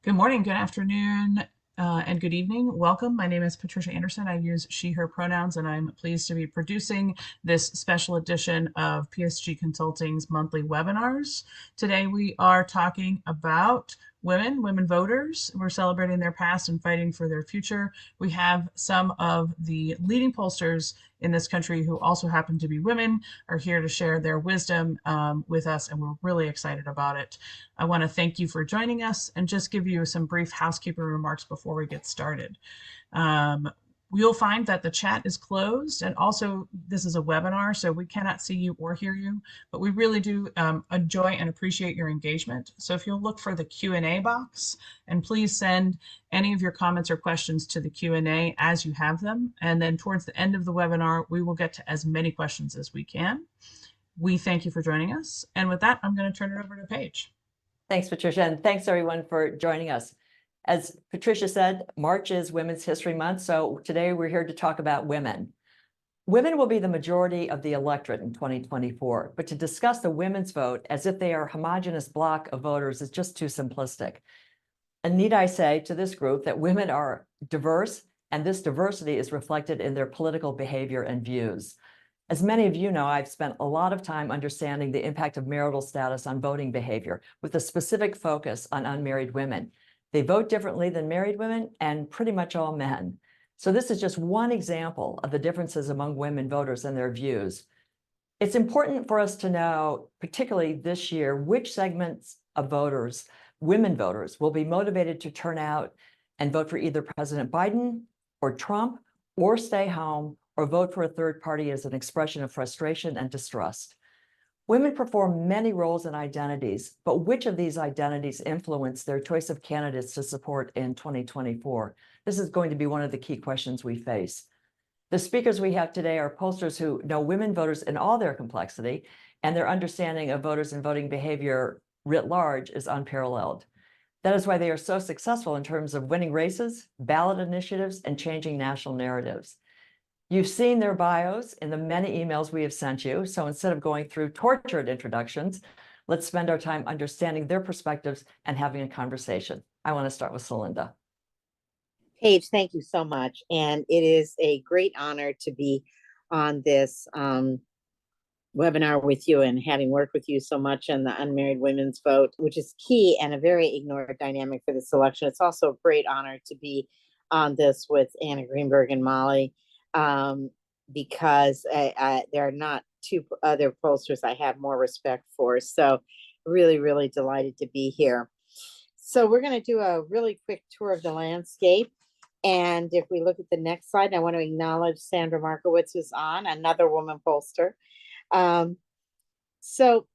Good morning, good afternoon, and good evening. Welcome. My name is Patricia Anderson. I use she, her pronouns, and I'm pleased to be producing this special edition of PSG Consulting's monthly webinars. Today we are talking about women voters. We're celebrating their past and fighting for their future. We have some of the leading pollsters in this country who also happen to be women are here to share their wisdom with us, and we're really excited about it. I want to thank you for joining us and just give you some brief housekeeping remarks before we get started. You'll find that the chat is closed, and also this is a webinar, so we cannot see you or hear you, but we really do enjoy and appreciate your engagement. So if you'll look for the Q&A box, and please send any of your comments or questions to the Q&A as you have them, and then towards the end of the webinar, we will get to as many questions as we can. We thank you for joining us, and with that, I'm going to turn it over to Paige. Thanks, Patricia, and thanks everyone for joining us. As Patricia said, March is Women's History Month, so today we're here to talk about women. Women will be the majority of the electorate in 2024, but to discuss the women's vote as if they are a homogeneous block of voters is just too simplistic. And need I say to this group that women are diverse, and this diversity is reflected in their political behavior and views. As many of you know, I've spent a lot of time understanding the impact of marital status on voting behavior, with a specific focus on unmarried women. They vote differently than married women and pretty much all men. So this is just one example of the differences among women voters and their views. It's important for us to know, particularly this year, which segments of voters, women voters, will be motivated to turn out and vote for either President Biden or Trump, or stay home, or vote for a third party as an expression of frustration and distrust. Women perform many roles and identities, but which of these identities influence their choice of candidates to support in 2024? This is going to be one of the key questions we face. The speakers we have today are pollsters who know women voters in all their complexity, and their understanding of voters and voting behavior writ large is unparalleled. That is why they are so successful in terms of winning races, ballot initiatives, and changing national narratives. You've seen their bios in the many emails we have sent you, so instead of going through tortured introductions, let's spend our time understanding their perspectives and having a conversation. I want to start with Celinda. Paige, thank you so much. And it is a great honor to be on this webinar with you, and having worked with you so much on the unmarried women's vote, which is key and a very ignored dynamic for this election. It's also a great honor to be on this with Anna Greenberg and Molly, because there are not two other pollsters I have more respect for. So really, really delighted to be here. So we're going to do a really quick tour of the landscape. And if we look at the next slide, I want to acknowledge Sandra Markowitz, who's on, another woman pollster. So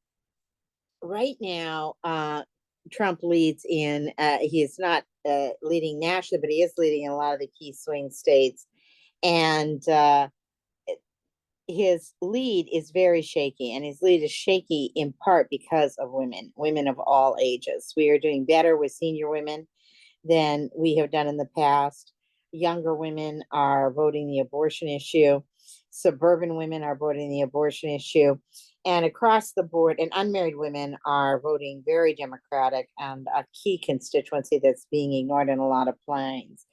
right now, Trump leads in, he is not leading nationally, but he is leading in a lot of the key swing states. And his lead is very shaky, and his lead is shaky in part because of women of all ages. We are doing better with senior women than we have done in the past. Younger women are voting the abortion issue. Suburban women are voting the abortion issue. And across the board, and unmarried women are voting very Democratic, and a key constituency that's being ignored in a lot of polls.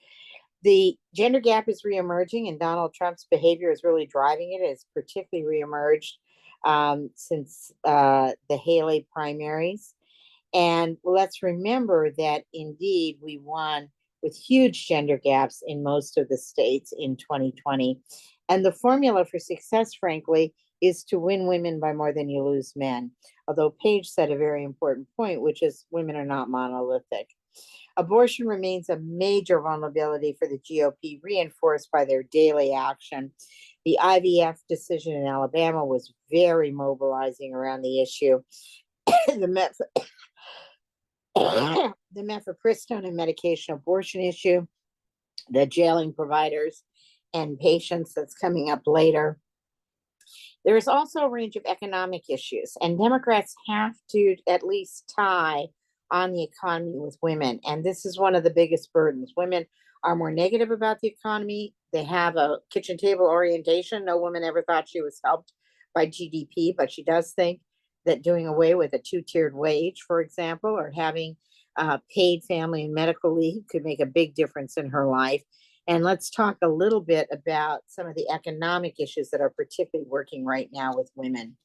The gender gap is reemerging, and Donald Trump's behavior is really driving it. It's particularly reemerged since the Haley primaries. And let's remember that indeed we won with huge gender gaps in most of the states in 2020. And the formula for success, frankly, is to win women by more than you lose men. Although Paige said a very important point, which is women are not monolithic. Abortion remains a major vulnerability for the GOP, reinforced by their daily action. The IVF decision in Alabama was very mobilizing around the issue. The mifepristone and medication abortion issue, the jailing providers and patients that's coming up later. There is also a range of economic issues, and Democrats have to at least tie on the economy with women. And this is one of the biggest burdens. Women are more negative about the economy. They have a kitchen table orientation. No woman ever thought she was helped by GDP, but she does think that doing away with a two-tiered wage, for example, or having paid family and medical leave could make a big difference in her life. And let's talk a little bit about some of the economic issues that are particularly working right now with women.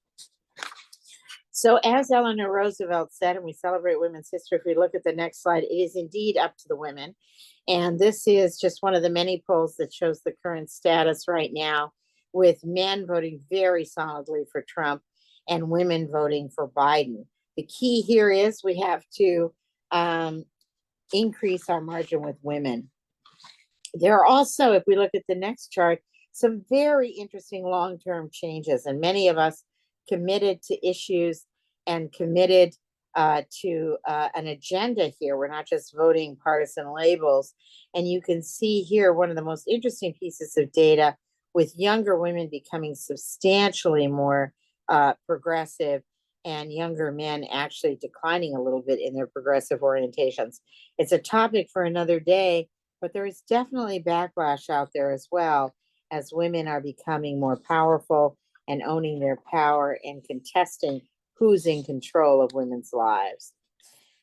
So as Eleanor Roosevelt said, and we celebrate women's history, if we look at the next slide, it is indeed up to the women. And this is just one of the many polls that shows the current status right now, with men voting very solidly for Trump and women voting for Biden. The key here is we have to increase our margin with women. There are also, if we look at the next chart, some very interesting long-term changes, and many of us committed to issues and committed to an agenda here. We're not just voting partisan labels. And you can see here one of the most interesting pieces of data, with younger women becoming substantially more progressive and younger men actually declining a little bit in their progressive orientations. It's a topic for another day, but there is definitely backlash out there as well, as women are becoming more powerful and owning their power and contesting who's in control of women's lives.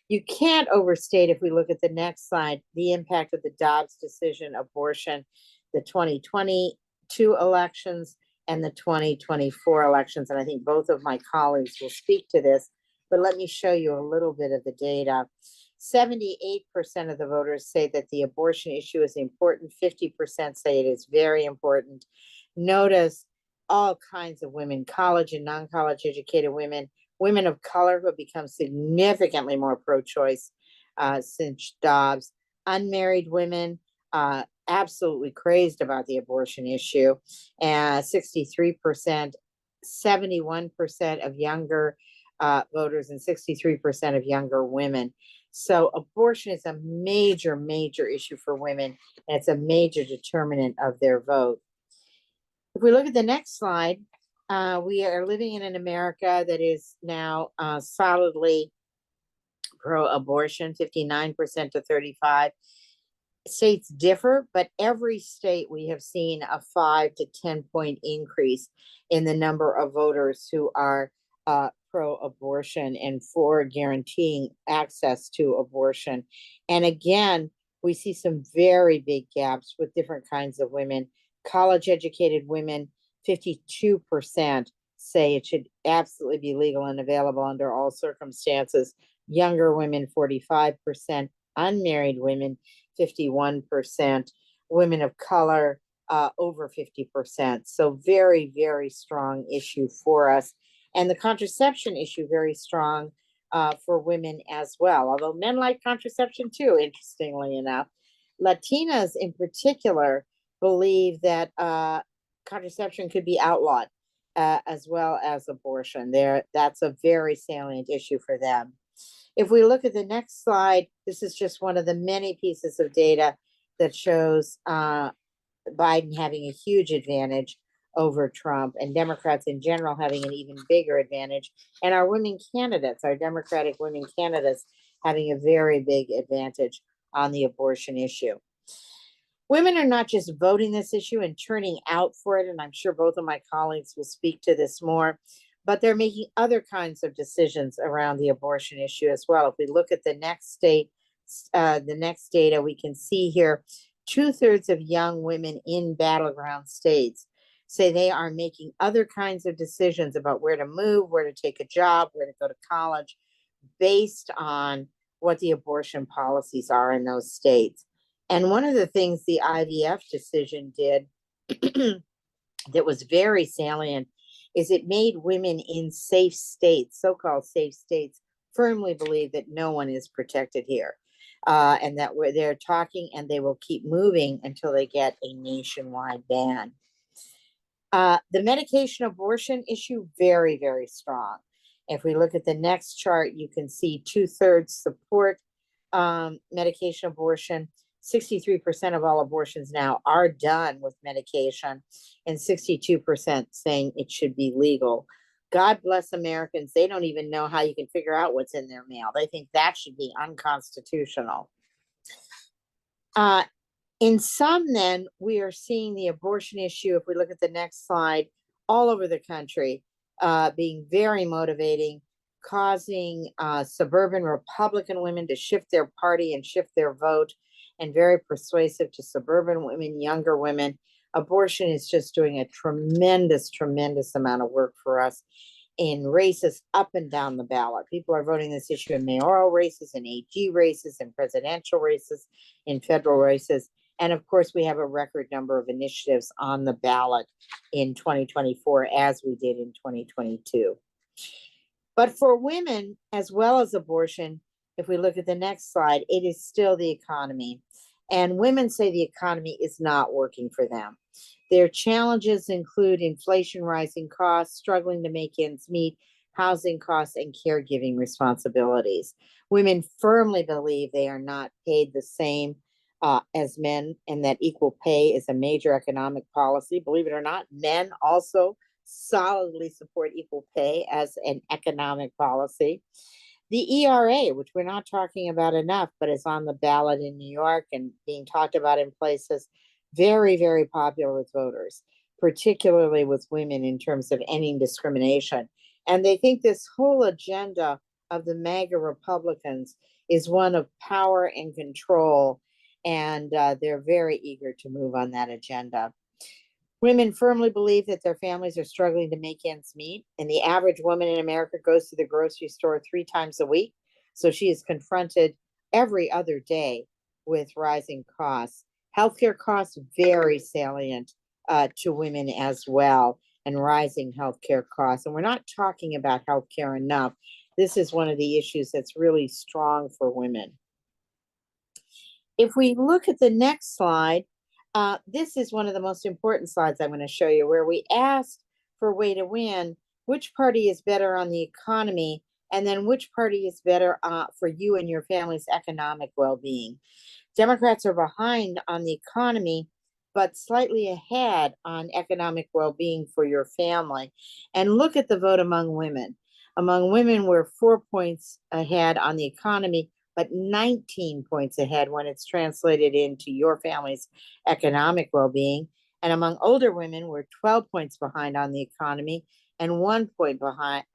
You can't overstate, if we look at the next slide, the impact of the Dobbs decision, abortion, the 2022 elections and the 2024 elections. And I think both of my colleagues will speak to this, but let me show you a little bit of the data. 78% of the voters say that the abortion issue is important. 50% say it is very important. Notice all kinds of women, college and non-college educated women, women of color who have become significantly more pro-choice since Dobbs, unmarried women, absolutely crazed about the abortion issue, 63%, 71% of younger voters, and 63% of younger women. So abortion is a major, major issue for women, and it's a major determinant of their vote. If we look at the next slide, we are living in an America that is now solidly pro-abortion, 59% to 35%. States differ, but every state we have seen a 5 to 10 point increase in the number of voters who are pro-abortion and for guaranteeing access to abortion. And again, we see some very big gaps with different kinds of women. College educated women, 52% say it should absolutely be legal and available under all circumstances. Younger women, 45%. Unmarried women, 51%. Women of color, over 50%. So very, very strong issue for us. And the contraception issue, very strong for women as well. Although men like contraception too, interestingly enough. Latinas in particular believe that contraception could be outlawed as well as abortion. That's a very salient issue for them. If we look at the next slide, this is just one of the many pieces of data that shows Biden having a huge advantage over Trump, and Democrats in general having an even bigger advantage, and our women candidates, our Democratic women candidates, having a very big advantage on the abortion issue. Women are not just voting this issue and turning out for it, and I'm sure both of my colleagues will speak to this more, but they're making other kinds of decisions around the abortion issue as well. If we look at the next data, we can see here 2/3 of young women in battleground states say they are making other kinds of decisions about where to move, where to take a job, where to go to college, based on what the abortion policies are in those states. And one of the things the IVF decision did that was very salient is it made women in safe states, so-called safe states, firmly believe that no one is protected here, and that they're talking and they will keep moving until they get a nationwide ban. The medication abortion issue, very, very strong. If we look at the next chart, you can see 2/3 support medication abortion. 63% of all abortions now are done with medication, and 62% saying it should be legal. God bless Americans. They don't even know how you can figure out what's in their mail. They think that should be unconstitutional. In sum, then, we are seeing the abortion issue, if we look at the next slide, all over the country, being very motivating causing suburban Republican women to shift their party and shift their vote, and very persuasive to suburban women, younger women. Abortion is just doing a tremendous, tremendous amount of work for us in races up and down the ballot. People are voting this issue in mayoral races, in AG races, in presidential races, in federal races. And of course, we have a record number of initiatives on the ballot in 2024, as we did in 2022. But for women, as well as abortion, if we look at the next slide, it is still the economy. And women say the economy is not working for them. Their challenges include inflation, rising costs, struggling to make ends meet, housing costs, and caregiving responsibilities. Women firmly believe they are not paid the same as men, and that equal pay is a major economic policy. Believe it or not, men also solidly support equal pay as an economic policy. The ERA, which we're not talking about enough, but is on the ballot in New York and being talked about in places, very, very popular with voters, particularly with women in terms of ending discrimination. And they think this whole agenda of the MAGA Republicans is one of power and control, and they're very eager to move on that agenda. Women firmly believe that their families are struggling to make ends meet, and the average woman in America goes to the grocery store 3 times a week. So she is confronted every other day with rising costs. Healthcare costs very salient to women as well, and rising healthcare costs. And we're not talking about healthcare enough. This is one of the issues that's really strong for women. If we look at the next slide, this is one of the most important slides I'm going to show you, where we asked for Way to Win, which party is better on the economy, and then which party is better for you and your family's economic well-being. Democrats are behind on the economy, but slightly ahead on economic well-being for your family. And look at the vote among women. Among women, we're 4 points ahead on the economy, but 19 points ahead when it's translated into your family's economic well-being. And among older women, we're 12 points behind on the economy and 1 point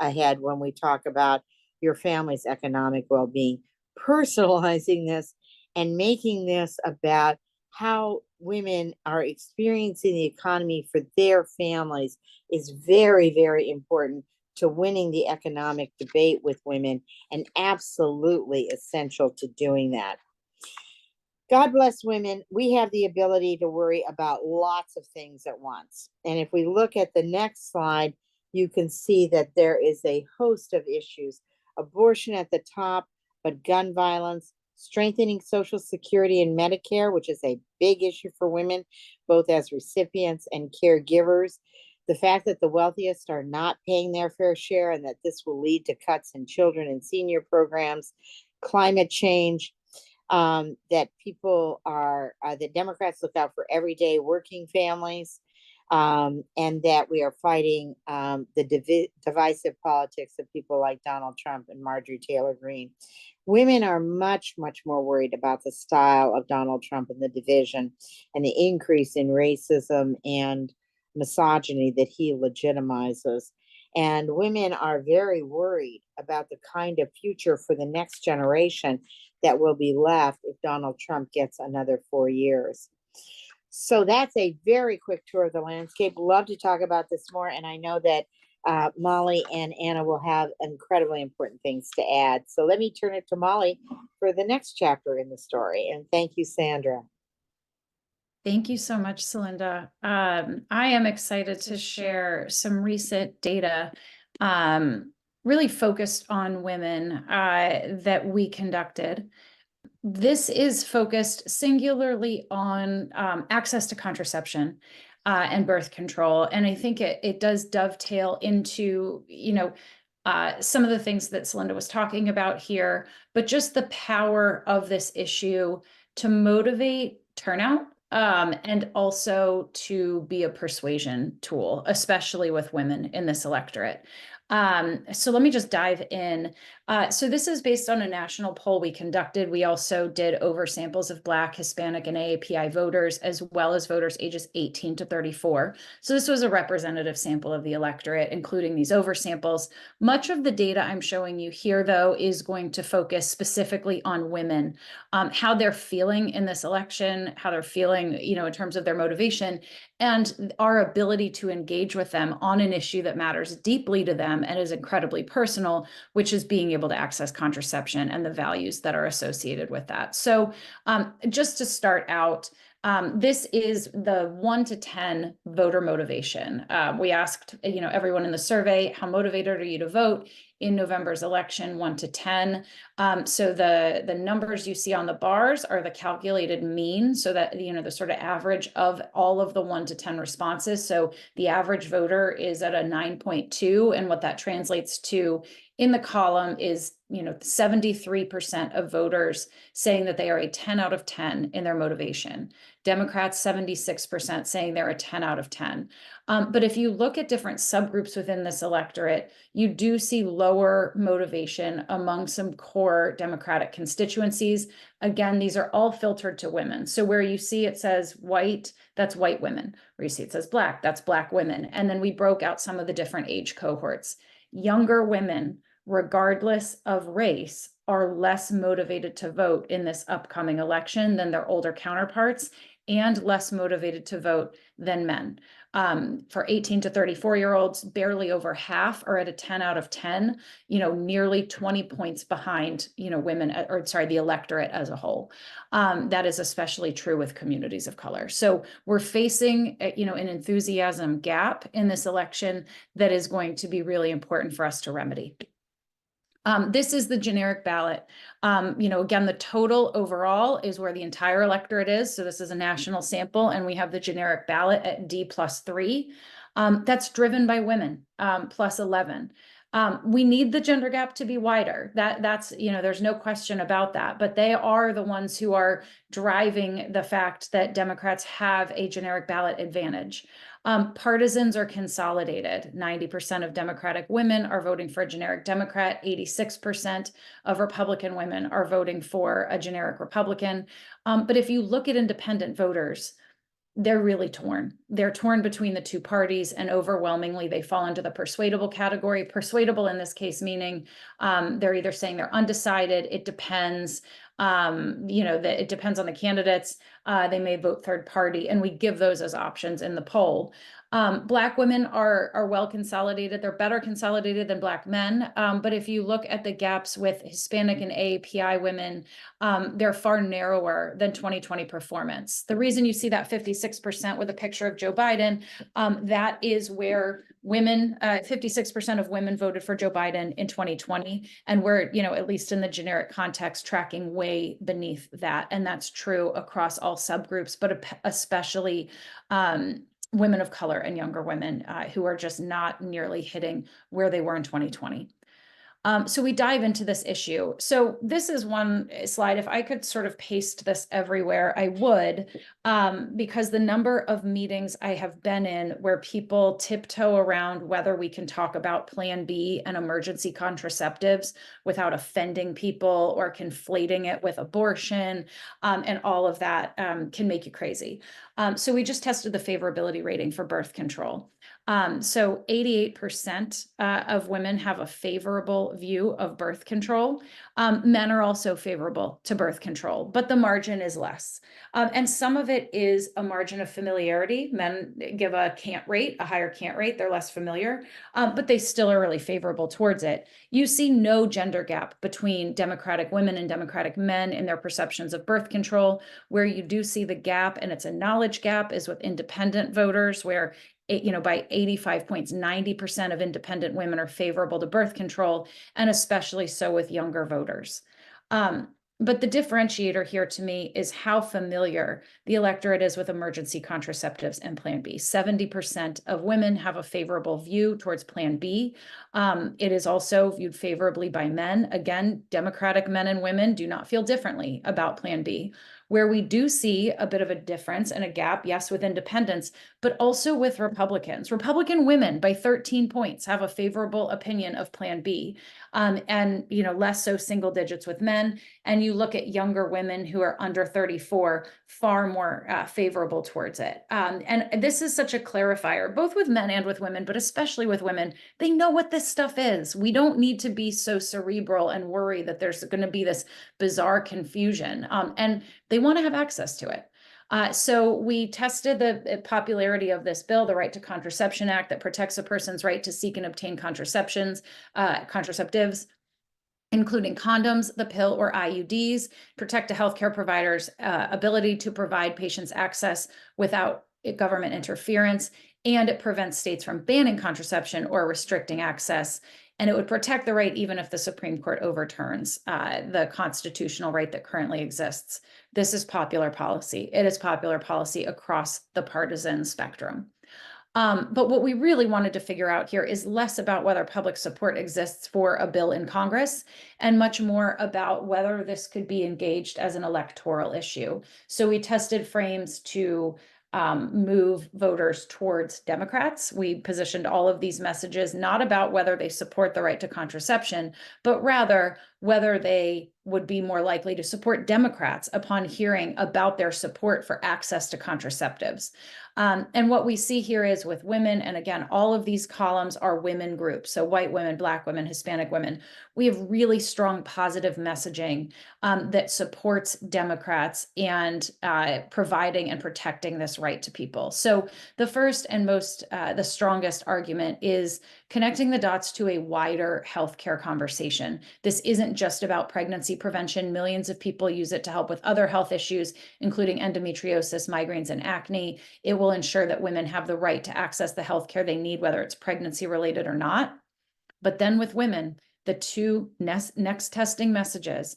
ahead when we talk about your family's economic well-being. Personalizing this and making this about how women are experiencing the economy for their families is very, very important to winning the economic debate with women, and absolutely essential to doing that. God bless women. We have the ability to worry about lots of things at once. And if we look at the next slide, you can see that there is a host of issues. Abortion at the top, but gun violence, strengthening Social Security and Medicare, which is a big issue for women, both as recipients and caregivers. The fact that the wealthiest are not paying their fair share, and that this will lead to cuts in children and senior programs. Climate change, that people are, the Democrats look out for everyday working families, and that we are fighting the divisive politics of people like Donald Trump and Marjorie Taylor Greene. Women are much, much more worried about the style of Donald Trump and the division and the increase in racism and misogyny that he legitimizes. And women are very worried about the kind of future for the next generation that will be left if Donald Trump gets another 4 years. So that's a very quick tour of the landscape. Love to talk about this more. And I know that Molly and Anna will have incredibly important things to add. So let me turn it to Molly for the next chapter in the story. And thank you, Sandra. Thank you so much, Celinda. I am excited to share some recent data really focused on women that we conducted. This is focused singularly on access to contraception and birth control. And I think it does dovetail into, some of the things that Celinda was talking about here, but just the power of this issue to motivate turnout and also to be a persuasion tool, especially with women in this electorate. So let me just dive in. So this is based on a national poll we conducted. We also did over samples of Black, Hispanic, and AAPI voters, as well as voters ages 18 to 34. So this was a representative sample of the electorate, including these over samples. Much of the data I'm showing you here, though, is going to focus specifically on women, how they're feeling in this election, how they're feeling, in terms of their motivation, and our ability to engage with them on an issue that matters deeply to them and is incredibly personal, which is being able to access contraception and the values that are associated with that. So just to start out, this is the 1 to 10 voter motivation. We asked, everyone in the survey, how motivated are you to vote in November's election, 1 to 10. So the numbers you see on the bars are the calculated mean, so that, the sort of average of all of the 1 to 10 responses. So the average voter is at a 9.2, and what that translates to in the column is, 73% of voters saying that they are a 10 out of 10 in their motivation. Democrats, 76% saying they're a 10 out of 10. But if you look at different subgroups within this electorate, you do see lower motivation among some core Democratic constituencies. Again, these are all filtered to women. So where you see it says white, that's white women. Where you see it says Black, that's Black women. And then we broke out some of the different age cohorts. Younger women, regardless of race, are less motivated to vote in this upcoming election than their older counterparts, and less motivated to vote than men. For 18 to 34-year-olds, barely over half are at a 10 out of 10, nearly 20 points behind, women, the electorate as a whole. That is especially true with communities of color. So we're facing, an enthusiasm gap in this election that is going to be really important for us to remedy. This is the generic ballot. Again, the total overall is where the entire electorate is. So this is a national sample, and we have the generic ballot at D+3. That's driven by women, plus 11. We need the gender gap to be wider. That's, there's no question about that, but they are the ones who are driving the fact that Democrats have a generic ballot advantage. Partisans are consolidated. 90% of Democratic women are voting for a generic Democrat. 86% of Republican women are voting for a generic Republican. But if you look at independent voters, they're really torn. They're torn between the two parties, and overwhelmingly they fall into the persuadable category. Persuadable in this case meaning they're either saying they're undecided, it depends, that it depends on the candidates. They may vote third party, and we give those as options in the poll. Black women are well consolidated. They're better consolidated than Black men. But if you look at the gaps with Hispanic and AAPI women, they're far narrower than 2020 performance. The reason you see that 56% with a picture of Joe Biden, that is where women, 56% of women voted for Joe Biden in 2020. And we're, at least in the generic context, tracking way beneath that. And that's true across all subgroups, but especially women of color and younger women who are just not nearly hitting where they were in 2020. So we dive into this issue. So this is one slide. If I could sort of paste this everywhere, I would, because the number of meetings I have been in where people tiptoe around whether we can talk about Plan B and emergency contraceptives without offending people or conflating it with abortion, and all of that can make you crazy. So we just tested the favorability rating for birth control. So 88% of women have a favorable view of birth control. Men are also favorable to birth control, but the margin is less. And some of it is a margin of familiarity. Men give a can't rate, a higher can't rate. They're less familiar, but they still are really favorable towards it. You see no gender gap between Democratic women and Democratic men in their perceptions of birth control. Where you do see the gap, and it's a knowledge gap, is with independent voters, where by 85 points, 90% of independent women are favorable to birth control, and especially so with younger voters. But the differentiator here to me is how familiar the electorate is with emergency contraceptives and Plan B. 70% of women have a favorable view towards Plan B. It is also viewed favorably by men. Again, Democratic men and women do not feel differently about Plan B. Where we do see a bit of a difference and a gap, yes, with independents, but also with Republicans. Republican women by 13 points have a favorable opinion of Plan B, and less so single digits with men. And you look at younger women who are under 34, far more favorable towards it. And this is such a clarifier, both with men and with women, but especially with women. They know what this stuff is. We don't need to be so cerebral and worry that there's going to be this bizarre confusion. And they want to have access to it. So we tested the popularity of this bill, the Right to Contraception Act, that protects a person's right to seek and obtain contraceptives, including condoms, the pill, or IUDs, protect a healthcare provider's ability to provide patients access without government interference, and it prevents states from banning contraception or restricting access. And it would protect the right even if the Supreme Court overturns the constitutional right that currently exists. This is popular policy. It is popular policy across the partisan spectrum. But what we really wanted to figure out here is less about whether public support exists for a bill in Congress and much more about whether this could be engaged as an electoral issue. So we tested frames to move voters towards Democrats. We positioned all of these messages not about whether they support the right to contraception, but rather whether they would be more likely to support Democrats upon hearing about their support for access to contraceptives. And what we see here is with women, and again, all of these columns are women groups, so white women, Black women, Hispanic women. We have really strong positive messaging that supports Democrats and providing and protecting this right to people. So the first and the strongest argument is connecting the dots to a wider healthcare conversation. This isn't just about pregnancy prevention. Millions of people use it to help with other health issues, including endometriosis, migraines, and acne. It will ensure that women have the right to access the healthcare they need, whether it's pregnancy related or not. But then with women, the two next testing messages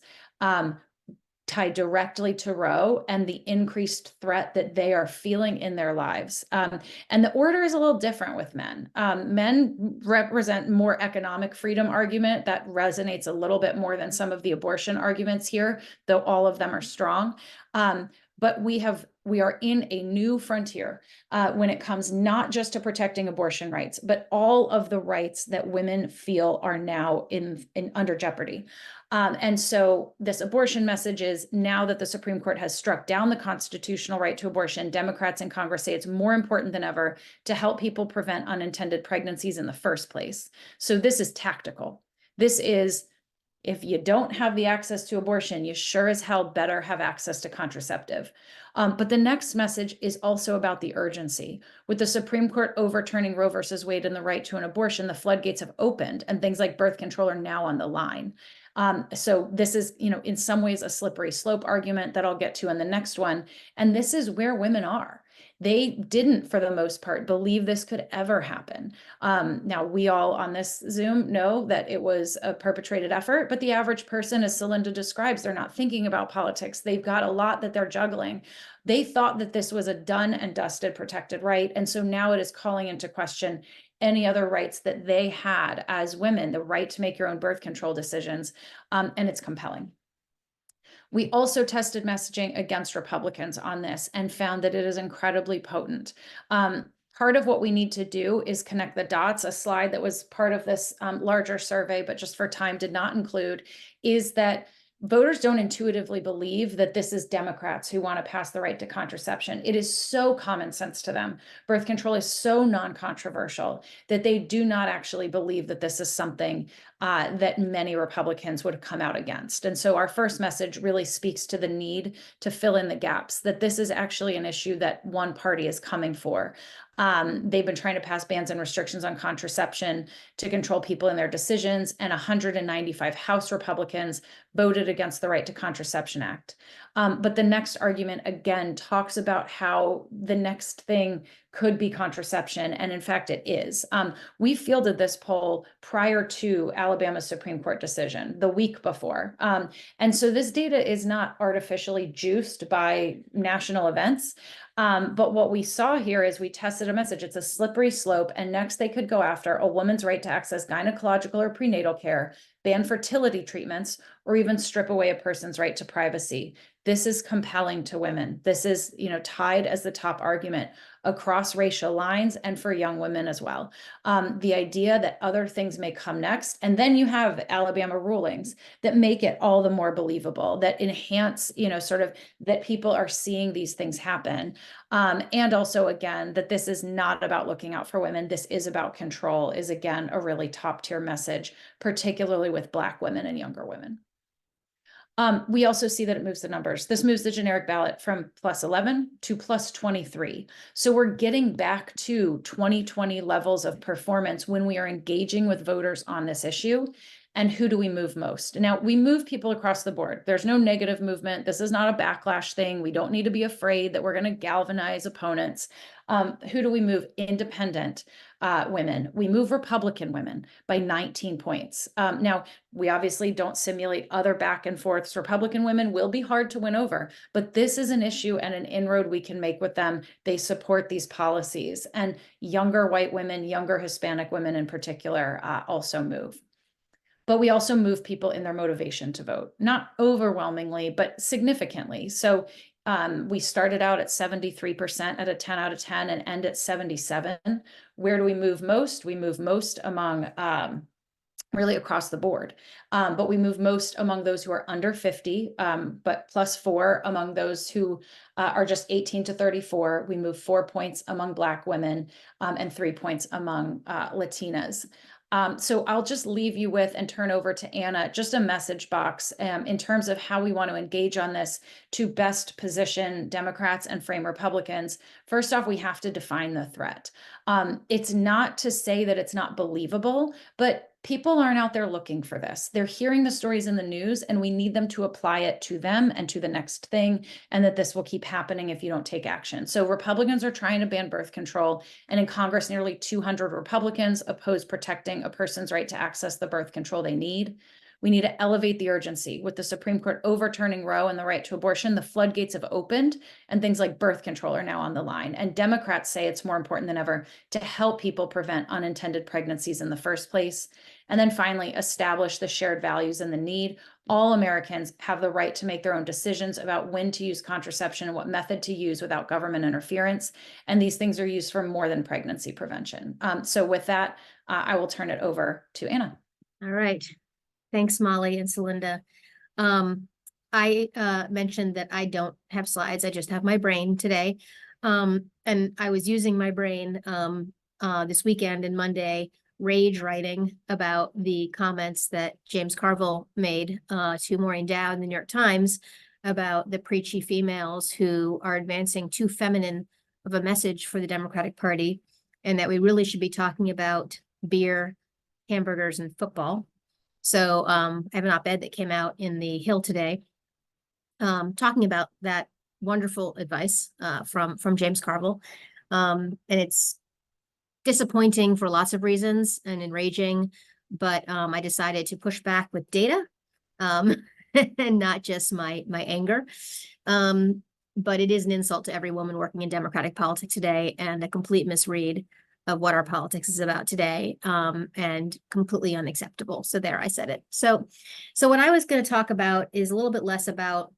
tie directly to Roe and the increased threat that they are feeling in their lives. And the order is a little different with men. Men represent more economic freedom argument that resonates a little bit more than some of the abortion arguments here, though all of them are strong. But we are in a new frontier when it comes not just to protecting abortion rights, but all of the rights that women feel are now in under jeopardy. And so this abortion message is, now that the Supreme Court has struck down the constitutional right to abortion, Democrats in Congress say it's more important than ever to help people prevent unintended pregnancies in the first place. So this is tactical. This is, if you don't have the access to abortion, you sure as hell better have access to contraceptive. But the next message is also about the urgency. With the Supreme Court overturning Roe versus Wade and the right to an abortion, the floodgates have opened and things like birth control are now on the line. So this is, in some ways a slippery slope argument that I'll get to in the next one. And this is where women are. They didn't, for the most part, believe this could ever happen. Now, we all on this Zoom know that it was a perpetrated effort, but the average person, as Celinda describes, they're not thinking about politics. They've got a lot that they're juggling. They thought that this was a done and dusted protected right. And so now it is calling into question any other rights that they had as women, the right to make your own birth control decisions, and it's compelling. We also tested messaging against Republicans on this and found that it is incredibly potent. Part of what we need to do is connect the dots. A slide that was part of this larger survey, but just for time did not include, is that voters don't intuitively believe that this is Democrats who want to pass the right to contraception. It is so common sense to them. Birth control is so non-controversial that they do not actually believe that this is something that many Republicans would come out against. And so our first message really speaks to the need to fill in the gaps, that this is actually an issue that one party is coming for. They've been trying to pass bans and restrictions on contraception to control people in their decisions, and 195 House Republicans voted against the Right to Contraception Act. But the next argument, again, talks about how the next thing could be contraception, and in fact, it is. We fielded this poll prior to Alabama's Supreme Court decision, the week before. And so this data is not artificially juiced by national events. But what we saw here is we tested a message. It's a slippery slope. And next they could go after a woman's right to access gynecological or prenatal care ban fertility treatments, or even strip away a person's right to privacy. This is compelling to women. This is, tied as the top argument across racial lines and for young women as well. The idea that other things may come next, and then you have Alabama rulings that make it all the more believable, that enhance, sort of that people are seeing these things happen. And also, again, that this is not about looking out for women. This is about control, is again a really top tier message, particularly with Black women and younger women. We also see that it moves the numbers. This moves the generic ballot from +11 to +23. So we're getting back to 2020 levels of performance when we are engaging with voters on this issue. And who do we move most? Now, we move people across the board. There's no negative movement. This is not a backlash thing. We don't need to be afraid that we're going to galvanize opponents. Who do we move? Independent women. We move Republican women by 19 points. Now, we obviously don't simulate other back and forths. Republican women will be hard to win over, but this is an issue and an inroad we can make with them. They support these policies, and younger white women, younger Hispanic women in particular, also move. But we also move people in their motivation to vote, not overwhelmingly, but significantly. So we started out at 73% at a 10 out of 10 and end at 77. Where do we move most? We move most among really across the board. But we move most among those who are under 50, but +4 among those who are just 18 to 34. We move 4 points among Black women and 3 points among Latinas. So I'll just leave you with and turn over to Anna, just a message box in terms of how we want to engage on this to best position Democrats and frame Republicans. First off, we have to define the threat. It's not to say that it's not believable, but people aren't out there looking for this. They're hearing the stories in the news, and we need them to apply it to them and to the next thing, and that this will keep happening if you don't take action. So Republicans are trying to ban birth control, and in Congress, nearly 200 Republicans oppose protecting a person's right to access the birth control they need. We need to elevate the urgency. With the Supreme Court overturning Roe and the right to abortion, the floodgates have opened, and things like birth control are now on the line. And Democrats say it's more important than ever to help people prevent unintended pregnancies in the first place. And then finally, establish the shared values and the need. All Americans have the right to make their own decisions about when to use contraception and what method to use without government interference. And these things are used for more than pregnancy prevention. So with that, I will turn it over to Anna. All right. Thanks, Molly and Celinda. I mentioned that I don't have slides. I just have my brain today. And I was using my brain this weekend and Monday, rage writing about the comments that James Carville made to Maureen Dowd in the New York Times about the preachy females who are advancing too feminine of a message for the Democratic Party, and that we really should be talking about beer, hamburgers, and football. So I have an op-ed that came out in the Hill today talking about that wonderful advice from James Carville. And it's disappointing for lots of reasons and enraging, but I decided to push back with data and not just my anger. But it is an insult to every woman working in Democratic politics today, and a complete misread of what our politics is about today, and completely unacceptable. So there, I said it. So what I was going to talk about is a little bit less about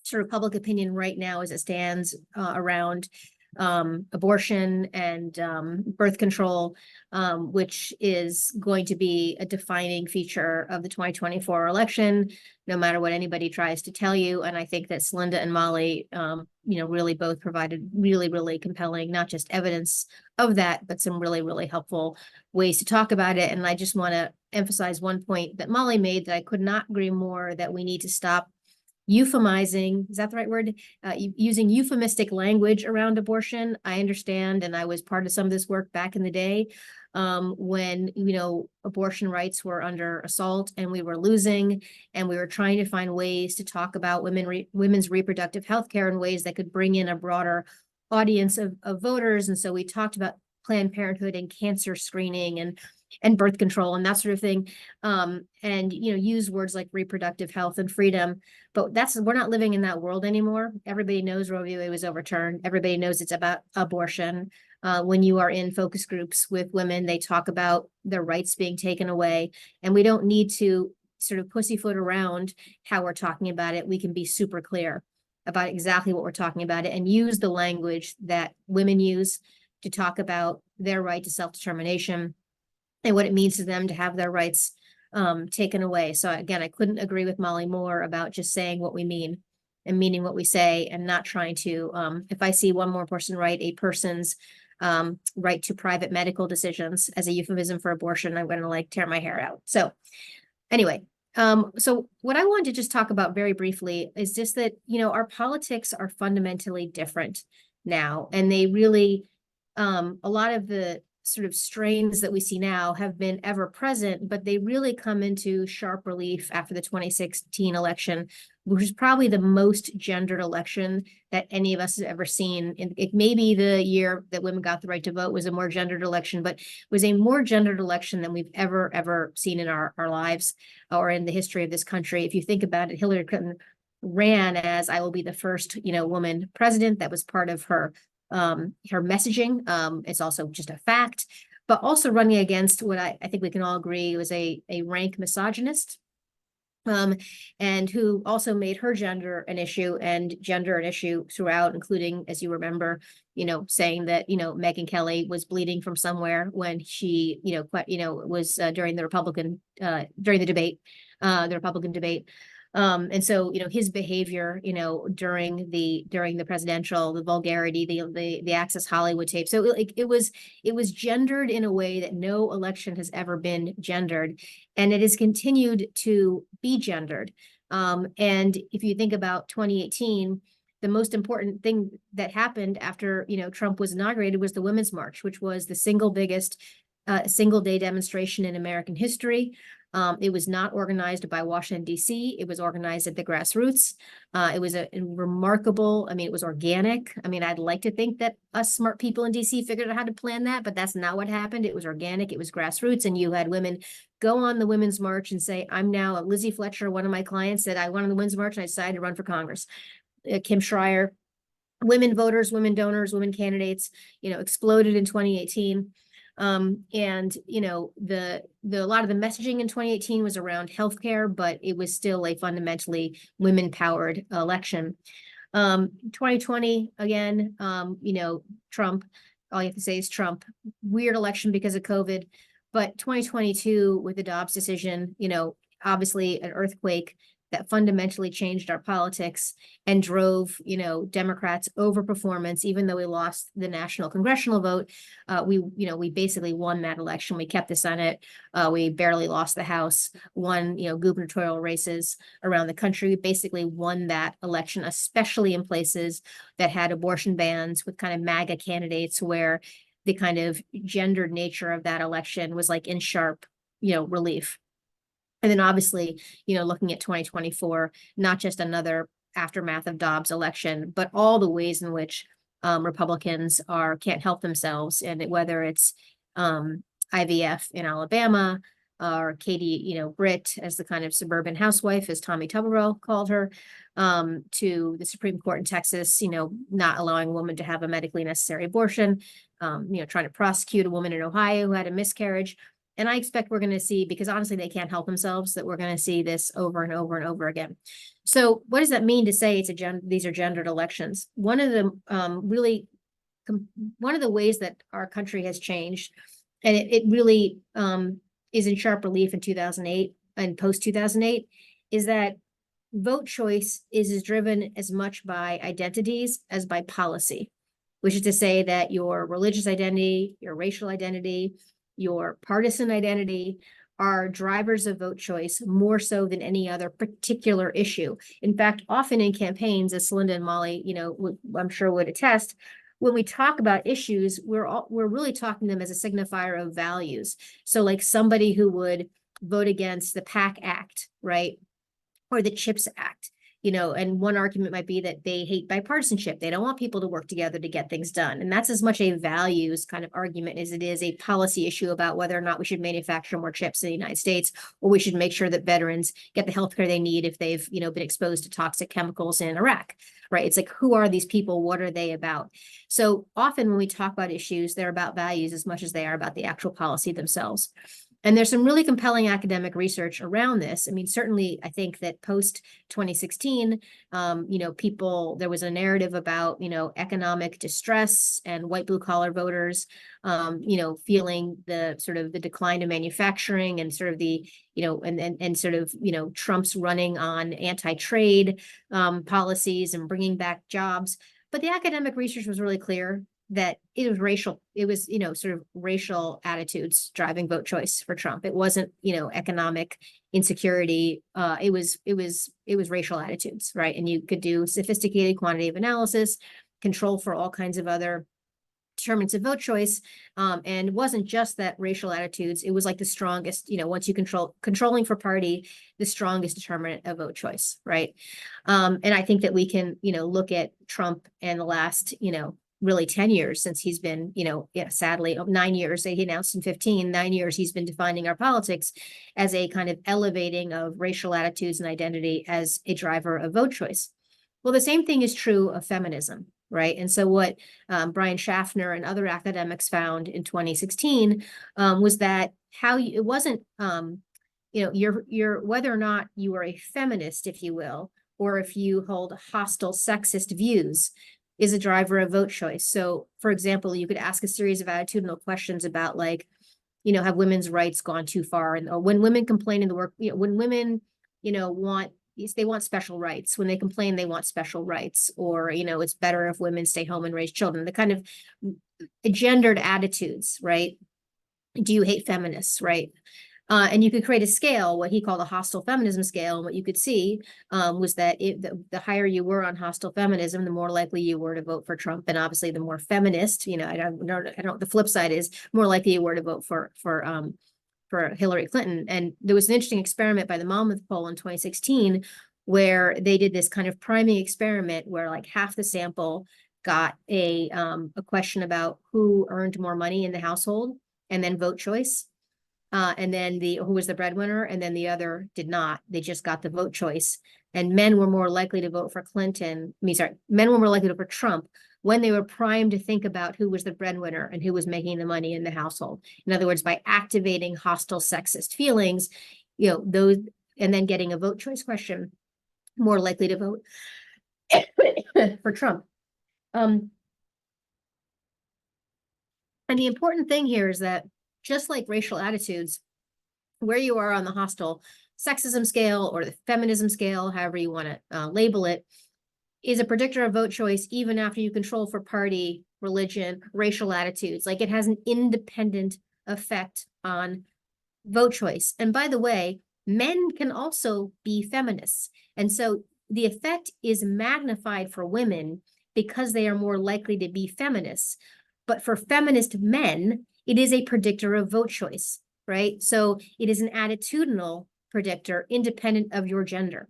sort of public opinion right now as it stands around abortion and birth control, which is going to be a defining feature of the 2024 election, no matter what anybody tries to tell you. And I think that Celinda and Molly, really both provided really, really compelling, not just evidence of that, but some really, really helpful ways to talk about it. And I just want to emphasize one point that Molly made that I could not agree more, that we need to stop euphemizing, is that the right word? Using euphemistic language around abortion. I understand, and I was part of some of this work back in the day when, abortion rights were under assault and we were losing, and we were trying to find ways to talk about women's reproductive health care in ways that could bring in a broader audience of voters. And so we talked about Planned Parenthood and cancer screening and birth control and that sort of thing, and use words like reproductive health and freedom. But we're not living in that world anymore. Everybody knows Roe v. Wade was overturned. Everybody knows it's about abortion. When you are in focus groups with women, they talk about their rights being taken away, and we don't need to sort of pussyfoot around how we're talking about it. We can be super clear about exactly what we're talking about it and use the language that women use to talk about their right to self-determination and what it means to them to have their rights taken away. So again, I couldn't agree with Molly more about just saying what we mean and meaning what we say and not trying to, if I see one more person write a person's right to private medical decisions as a euphemism for abortion, I'm going to like tear my hair out. So anyway, so what I wanted to just talk about very briefly is just that, you know, our politics are fundamentally different now, and they really, a lot of the sort of strains that we see now have been ever present, but they really come into sharp relief after the 2016 election, which is probably the most gendered election that any of us has ever seen. It may be the year that women got the right to vote was a more gendered election, but was a more gendered election than we've ever seen in our lives or in the history of this country. If you think about it, Hillary Clinton ran as I will be the first, you know, woman president. That was part of her messaging. It's also just a fact, but also running against what I think we can all agree was a rank misogynist, and who also made her gender an issue and gender an issue throughout, including, as you remember, you know, saying that, you know, Megyn Kelly was bleeding from somewhere when she, was during the Republican debate. And so, you know, his behavior, you know, during the presidential, the vulgarity, the Access Hollywood tape. So it was gendered in a way that no election has ever been gendered, and it has continued to be gendered. And if you think about 2018, the most important thing that happened after, you know, Trump was inaugurated was the Women's March, which was the single biggest single day demonstration in American history. It was not organized by Washington, D.C. It was organized at the grassroots. It was a remarkable, I mean, it was organic. I mean, I'd like to think that us smart people in D.C. figured out how to plan that, but that's not what happened. It was organic. It was grassroots. And you had women go on the Women's March and say, I'm now, Lizzie Fletcher, one of my clients, said, I went on the Women's March and I decided to run for Congress. Kim Schreier, women voters, women donors, women candidates, you know, exploded in 2018. And you know, a lot of the messaging in 2018 was around healthcare, but it was still a fundamentally women-powered election. 2020, again, you know, Trump, all you have to say is Trump, weird election because of COVID, but 2022 with the Dobbs decision, you know, obviously an earthquake that fundamentally changed our politics and drove, you know, Democrats over performance. Even though we lost the national congressional vote, we basically won that election. We kept the Senate. We barely lost the House, won, you know, gubernatorial races around the country. We basically won that election, especially in places that had abortion bans with kind of MAGA candidates, where the kind of gendered nature of that election was like in sharp, you know, relief. And then obviously, you know, looking at 2024, not just another aftermath of Dobbs' election, but all the ways in which Republicans can't help themselves, and whether it's IVF in Alabama, or Katie, you know, Britt as the kind of suburban housewife, as Tommy Tuberville called her, to the Supreme Court in Texas, you know, not allowing a woman to have a medically necessary abortion, you know, trying to prosecute a woman in Ohio who had a miscarriage. And I expect we're going to see, because honestly, they can't help themselves, that we're going to see this over and over and over again. So what does that mean to say these are gendered elections? One of the ways that our country has changed, and it really is in sharp relief in 2008 and post 2008, is that vote choice is driven as much by identities as by policy, which is to say that your religious identity, your racial identity, your partisan identity are drivers of vote choice more so than any other particular issue. In fact, often in campaigns, as Celinda and Molly, you know, I'm sure would attest, when we talk about issues, we're really talking them as a signifier of values. So like somebody who would vote against the PAC Act, right? Or the CHIPS Act, you know, and one argument might be that they hate bipartisanship. They don't want people to work together to get things done. And that's as much a values kind of argument as it is a policy issue about whether or not we should manufacture more chips in the United States, or we should make sure that veterans get the healthcare they need if they've, you know, been exposed to toxic chemicals in Iraq, right? It's like, who are these people? What are they about? So often when we talk about issues, they're about values as much as they are about the actual policy themselves. And there's some really compelling academic research around this. I mean, certainly, I think that post 2016, you know, there was a narrative about, you know, economic distress and white blue collar voters, you know, feeling the sort of the decline of manufacturing and sort of the, you know, and sort of, you know, Trump's running on anti-trade policies and bringing back jobs. But the academic research was really clear that it was, you know, sort of racial attitudes driving vote choice for Trump. It wasn't, you know, economic insecurity. It was racial attitudes, right? And you could do sophisticated quantitative analysis, control for all kinds of other determinants of vote choice. And it wasn't just that racial attitudes, it was like the strongest, you know, once you controlling for party, the strongest determinant of vote choice, right? And I think that we can, you know, look at Trump and the last, you know, really 10 years since he's been, you know, sadly, 9 years, he announced in 15, 9 years, he's been defining our politics as a kind of elevating of racial attitudes and identity as a driver of vote choice. Well, the same thing is true of feminism, right? And so what Brian Schaffner and other academics found in 2016 was that it wasn't, you know, your whether or not you are a feminist, if you will, or if you hold hostile sexist views, is a driver of vote choice. So, for example, you could ask a series of attitudinal questions about, like, you know, have women's rights gone too far? And or when women complain in the work, you know, when women, you know, they want special rights. When they complain, they want special rights. Or, you know, it's better if women stay home and raise children. The kind of gendered attitudes, right? Do you hate feminists, right? And you could create a scale, what he called a hostile feminism scale. And what you could see was that the higher you were on hostile feminism, the more likely you were to vote for Trump. And obviously, the more feminist, you know, I don't. The flip side is more likely you were to vote for Hillary Clinton. And there was an interesting experiment by the Monmouth poll in 2016 where they did this kind of priming experiment where like half the sample got a question about who earned more money in the household and then vote choice. And then who was the breadwinner, and then the other did not. They just got the vote choice. And men were more likely to vote for men were more likely to vote for Trump when they were primed to think about who was the breadwinner and who was making the money in the household. In other words, by activating hostile sexist feelings, you know, those, and then getting a vote choice question, more likely to vote for Trump. And the important thing here is that just like racial attitudes, where you are on the hostile sexism scale or the feminism scale, however you want to label it, is a predictor of vote choice even after you control for party, religion, racial attitudes. Like, it has an independent effect on vote choice. And by the way, men can also be feminists. And so the effect is magnified for women because they are more likely to be feminists. But for feminist men, it is a predictor of vote choice, right? So it is an attitudinal predictor independent of your gender.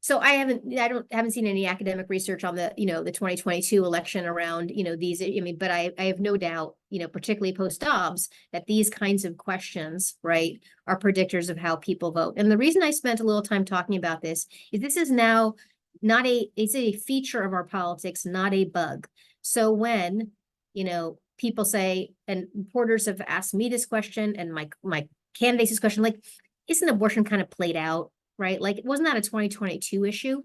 So I haven't seen any academic research on the, you know, the 2022 election around, you know, these, I mean, but I have no doubt, you know, particularly post Dobbs, that these kinds of questions, right, are predictors of how people vote. And the reason I spent a little time talking about this is this is now it's a feature of our politics, not a bug. So when, you know, people say, and reporters have asked me this question and my candidates this question, like, isn't abortion kind of played out, right? Like, wasn't that a 2022 issue?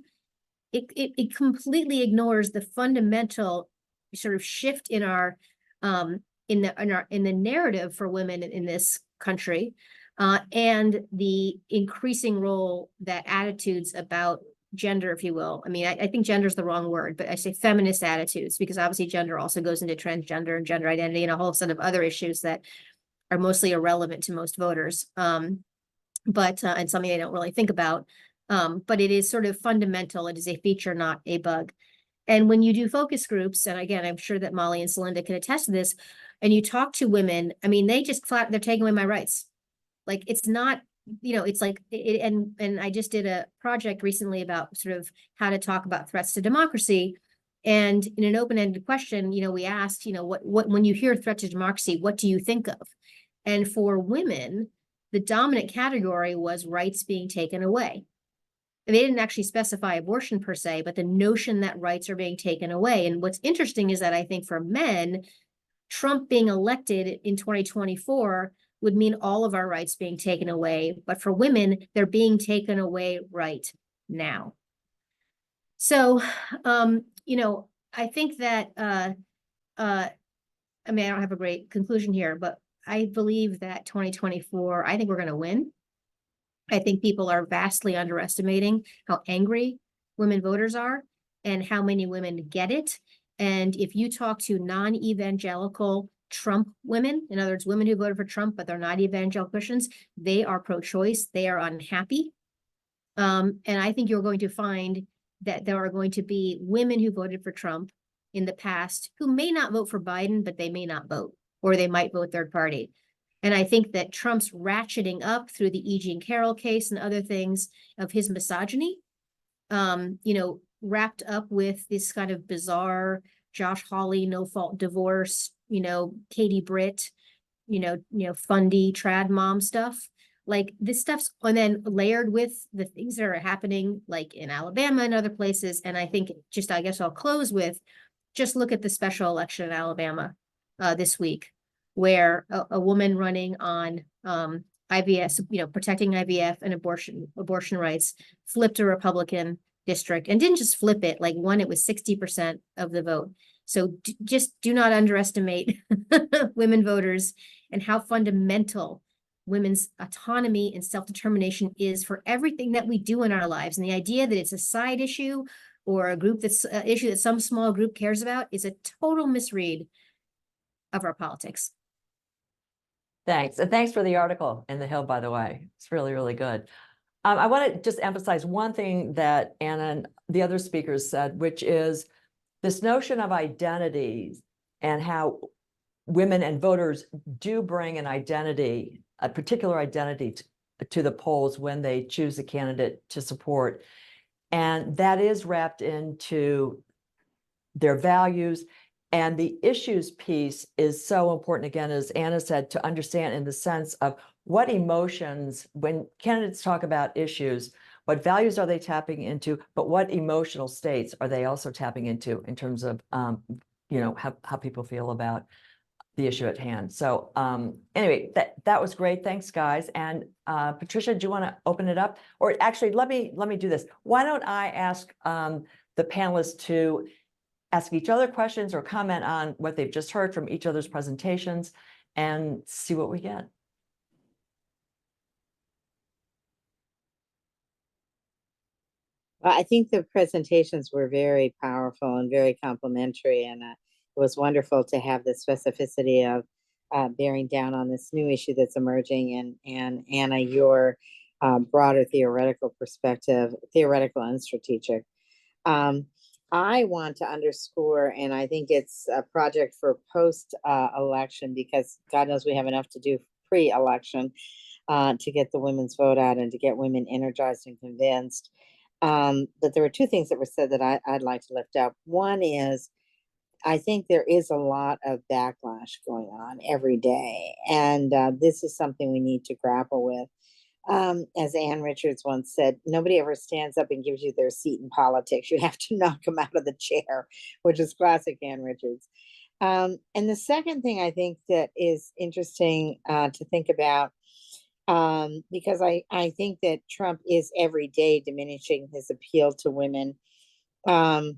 It completely ignores the fundamental sort of shift in our in the narrative for women in this country, and the increasing role that attitudes about gender, if you will. I mean, I think gender is the wrong word, but I say feminist attitudes, because obviously gender also goes into transgender and gender identity and a whole set of other issues that are mostly irrelevant to most voters. But and something they don't really think about. But it is sort of fundamental. It is a feature, not a bug. And when you do focus groups, and again, I'm sure that Molly and Celinda can attest to this, and you talk to women, I mean, they're taking away my rights. Like, it's not it's like, and I just did a project recently about sort of how to talk about threats to democracy. And in an open-ended question, we asked, what when you hear threat to democracy, what do you think of? And for women, the dominant category was rights being taken away. And they didn't actually specify abortion per se, but the notion that rights are being taken away. And what's interesting is that I think for men, Trump being elected in 2024 would mean all of our rights being taken away. But for women, they're being taken away right now. So, I think that, I mean, I don't have a great conclusion here, but I believe that 2024, I think we're going to win. I think people are vastly underestimating how angry women voters are and how many women get it. And if you talk to non-evangelical Trump women, in other words, women who voted for Trump, but they're not evangelical Christians, they are pro-choice, they are unhappy. And I think you're going to find that there are going to be women who voted for Trump in the past who may not vote for Biden, but they may not vote, or they might vote third party. And I think that Trump's ratcheting up through the E. Jean Carroll case and other things of his misogyny, wrapped up with this kind of bizarre Josh Hawley, no fault divorce, Katie Britt, fundy trad mom stuff. Like this stuff's, and then layered with the things that are happening like in Alabama and other places. And I think I guess I'll close with, just look at the special election in Alabama this week, where a woman running on IVF, protecting IVF and abortion rights, flipped a Republican district and didn't just flip it, like won it with 60% of the vote. So just do not underestimate women voters and how fundamental women's autonomy and self-determination is for everything that we do in our lives. And the idea that it's a side issue or a group that's an issue that some small group cares about is a total misread of our politics. Thanks. And thanks for the article in The Hill, by the way. It's really, really good. I want to just emphasize one thing that Anna and the other speakers said, which is this notion of identity and how women and voters do bring an identity, a particular identity to the polls when they choose a candidate to support. And that is wrapped into their values. And the issues piece is so important, again, as Anna said, to understand in the sense of what emotions, when candidates talk about issues, what values are they tapping into, but what emotional states are they also tapping into in terms of, how people feel about the issue at hand. So anyway, that was great. Thanks, guys. And Patricia, do you want to open it up? Or actually, let me do this. Why don't I ask the panelists to ask each other questions or comment on what they've just heard from each other's presentations and see what we get. Well, I think the presentations were very powerful and very complimentary, and it was wonderful to have the specificity of bearing down on this new issue that's emerging, and Anna, your broader theoretical perspective, theoretical and strategic. I want to underscore, and I think it's a project for post-election, because God knows we have enough to do pre-election to get the women's vote out and to get women energized and convinced. But there were two things that were said that I'd like to lift up. One is, I think there is a lot of backlash going on every day, and this is something we need to grapple with. As Ann Richards once said, nobody ever stands up and gives you their seat in politics. You have to knock them out of the chair, which is classic Ann Richards. And the second thing I think that is interesting to think about, because I think that Trump is every day diminishing his appeal to women. But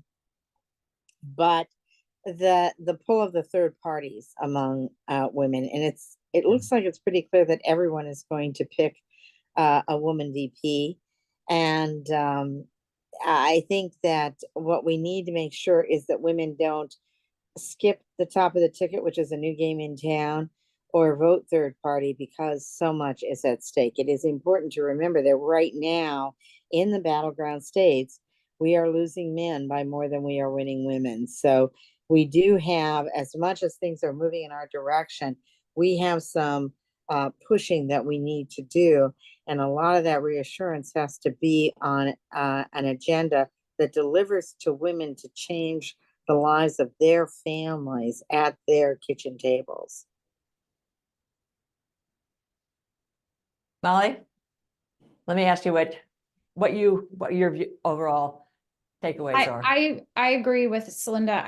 the pull of the third parties among women, and it looks like it's pretty clear that everyone is going to pick a woman VP. And I think that what we need to make sure is that women don't skip the top of the ticket, which is a new game in town, or vote third party, because so much is at stake. It is important to remember that right now in the battleground states, we are losing men by more than we are winning women. So we do have, as much as things are moving in our direction, we have some pushing that we need to do. And a lot of that reassurance has to be on an agenda that delivers to women to change the lives of their families at their kitchen tables. Molly, let me ask you what your overall takeaways are. I agree with Celinda.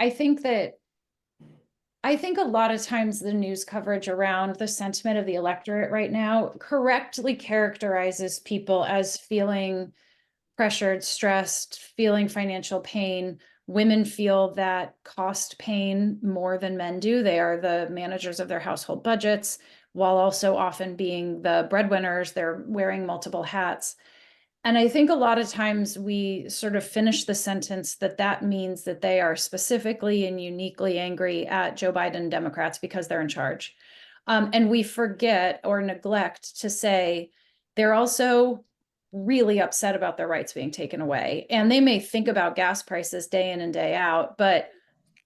I think a lot of times the news coverage around the sentiment of the electorate right now correctly characterizes people as feeling pressured, stressed, feeling financial pain. Women feel that cost pain more than men do. They are the managers of their household budgets, while also often being the breadwinners. They're wearing multiple hats. And I think a lot of times we sort of finish the sentence that means that they are specifically and uniquely angry at Joe Biden Democrats because they're in charge. And we forget or neglect to say they're also really upset about their rights being taken away. And they may think about gas prices day in and day out, but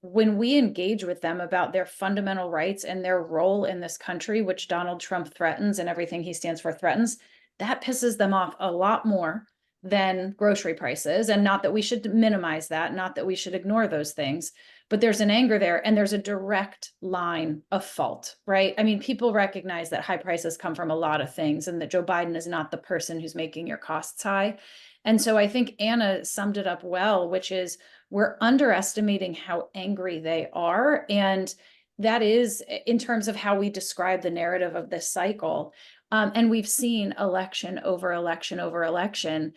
when we engage with them about their fundamental rights and their role in this country, which Donald Trump threatens and everything he stands for threatens, that pisses them off a lot more than grocery prices. And not that we should minimize that, not that we should ignore those things, but there's an anger there and there's a direct line of fault, right? I mean, people recognize that high prices come from a lot of things and that Joe Biden is not the person who's making your costs high. And so I think Anna summed it up well, which is we're underestimating how angry they are. And that is in terms of how we describe the narrative of this cycle. And we've seen election over election over election